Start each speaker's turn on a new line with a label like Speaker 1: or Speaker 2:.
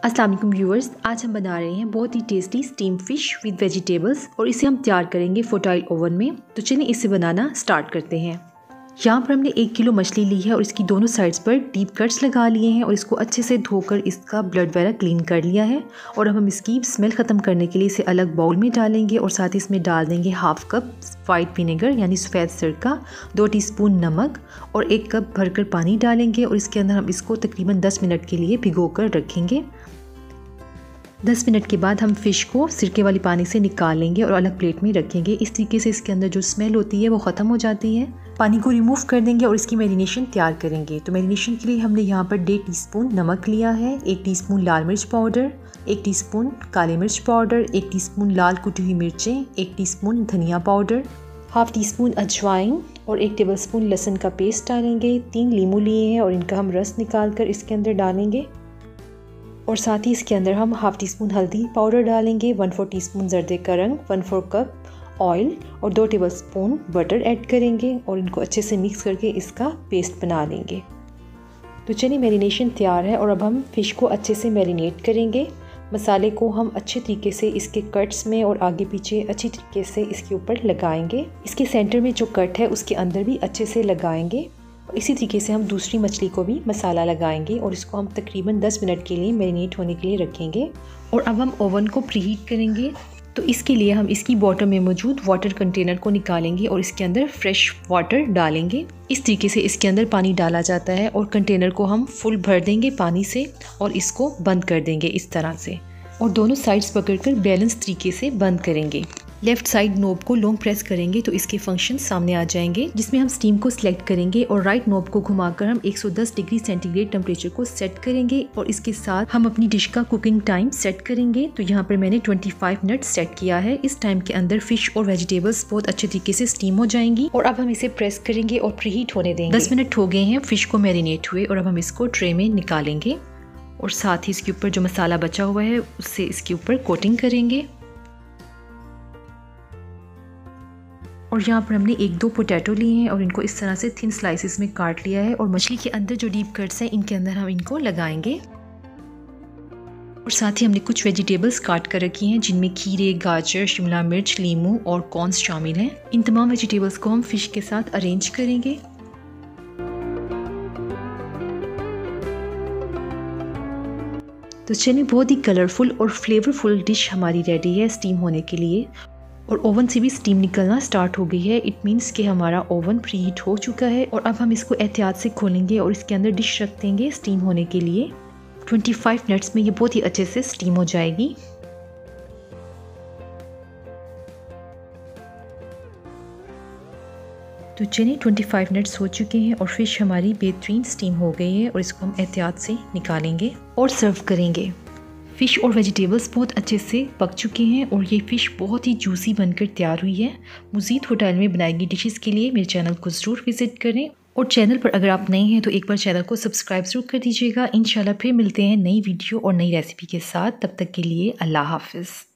Speaker 1: अस्सलाम वालेकुम व्यूअर्स, आज हम बना रहे हैं बहुत ही tasty steam fish with vegetables और इसे हम तैयार करेंगे फोटाइल ओवन में। तो चलिए इसे बनाना स्टार्ट करते हैं। यहाँ पर हमने 1 किलो मछली ली है और इसकी दोनों साइड्स पर डीप कट्स लगा लिए हैं और इसको अच्छे से धोकर इसका ब्लड वगैरह क्लीन कर लिया है। और अब हम इसकी स्मेल ख़त्म करने के लिए इसे अलग बाउल में डालेंगे और साथ ही इसमें डाल देंगे हाफ कप वाइट विनेगर यानी सफ़ेद सिरका, 2 टीस्पून नमक और 1 कप भरकर पानी डालेंगे और इसके अंदर हम इसको तकरीबन 10 मिनट के लिए भिगो कर रखेंगे। 10 मिनट के बाद हम फ़िश को सिरके वाली पानी से निकाल लेंगे और अलग प्लेट में रखेंगे। इस तरीके से इसके अंदर जो स्मेल होती है वो ख़त्म हो जाती है। पानी को रिमूव कर देंगे और इसकी मैरिनेशन तैयार करेंगे। तो मैरिनेशन के लिए हमने यहाँ पर 1.5 टीस्पून नमक लिया है, 1 टीस्पून लाल मिर्च पाउडर, 1 टीस्पून काली मिर्च पाउडर, 1 टीस्पून लाल कुटी हुई मिर्चें, 1 टीस्पून धनिया पाउडर, हाफ टीस्पून अजवाइन और 1 टेबलस्पून लहसुन का पेस्ट डालेंगे। 3 लीमू लिए हैं और इनका हम रस निकाल कर इसके अंदर डालेंगे और साथ ही इसके अंदर हम हाफ टीस्पून हल्दी पाउडर डालेंगे, 1/4 टीस्पून जर्दे का रंग, 1/4 कप ऑयल और 2 टेबलस्पून बटर ऐड करेंगे और इनको अच्छे से मिक्स करके इसका पेस्ट बना लेंगे। तो चलिए मैरिनेशन तैयार है और अब हम फ़िश को अच्छे से मैरिनेट करेंगे। मसाले को हम अच्छे तरीके से इसके कट्स में और आगे पीछे अच्छी तरीके से इसके ऊपर लगाएंगे। इसके सेंटर में जो कट है उसके अंदर भी अच्छे से लगाएंगे। इसी तरीके से हम दूसरी मछली को भी मसाला लगाएंगे और इसको हम तकरीबन 10 मिनट के लिए मैरिनेट होने के लिए रखेंगे। और अब हम ओवन को प्रीहीट करेंगे। तो इसके लिए हम इसकी बॉटम में मौजूद वाटर कंटेनर को निकालेंगे और इसके अंदर फ्रेश वाटर डालेंगे। इस तरीके से इसके अंदर पानी डाला जाता है और कंटेनर को हम फुल भर देंगे पानी से और इसको बंद कर देंगे इस तरह से और दोनों साइड्स पकड़कर बैलेंस तरीके से बंद करेंगे। लेफ़्ट साइड नोब को लॉन्ग प्रेस करेंगे तो इसके फंक्शन सामने आ जाएंगे, जिसमें हम स्टीम को सिलेक्ट करेंगे और राइट नोब को घुमाकर हम 110 डिग्री सेंटीग्रेड टेम्परेचर को सेट करेंगे और इसके साथ हम अपनी डिश का कुकिंग टाइम सेट करेंगे। तो यहाँ पर मैंने 25 मिनट सेट किया है। इस टाइम के अंदर फिश और वेजिटेबल्स बहुत अच्छे तरीके से स्टीम हो जाएंगी और अब हम इसे प्रेस करेंगे और प्रीहीट होने देंगे। 10 मिनट हो गए हैं फिश को मैरिनेट हुए और अब हम इसको ट्रे में निकालेंगे और साथ ही इसके ऊपर जो मसाला बचा हुआ है उससे इसके ऊपर कोटिंग करेंगे। और यहाँ पर हमने 1-2 पोटैटो लिए हैं और इनको इस तरह से थिन स्लाइसेस में काट लिया है और मछली के अंदर जो डीप कट्स हैं इनके अंदर हम इनको लगाएंगे। और साथ ही हमने कुछ वेजिटेबल्स काट कर रखी हैं जिनमें खीरे, गाजर, शिमला मिर्च, लीमू और कॉर्न्स शामिल हैं। इन तमाम वेजिटेबल्स को हम फिश के साथ अरेंज करेंगे। तो चलिए बहुत ही कलरफुल और फ्लेवरफुल डिश हमारी रेडी है स्टीम होने के लिए और ओवन से भी स्टीम निकलना स्टार्ट हो गई है। इट मीन्स कि हमारा ओवन प्रीहीट हो चुका है और अब हम इसको एहतियात से खोलेंगे और इसके अंदर डिश रख देंगे स्टीम होने के लिए। 25 मिनट्स में ये बहुत ही अच्छे से स्टीम हो जाएगी। तो चलिए 25 मिनट्स हो चुके हैं और फिश हमारी बेहतरीन स्टीम हो गई है और इसको हम एहतियात से निकालेंगे और सर्व करेंगे। फ़िश और वेजिटेबल्स बहुत अच्छे से पक चुके हैं और ये फ़िश बहुत ही जूसी बनकर तैयार हुई है। मज़ीद होटल में बनाई गई डिशेस के लिए मेरे चैनल को ज़रूर विज़िट करें और चैनल पर अगर आप नए हैं तो एक बार चैनल को सब्सक्राइब ज़रूर कर दीजिएगा। इंशाल्लाह फिर मिलते हैं नई वीडियो और नई रेसिपी के साथ। तब तक के लिए अल्लाह हाफ़िज़।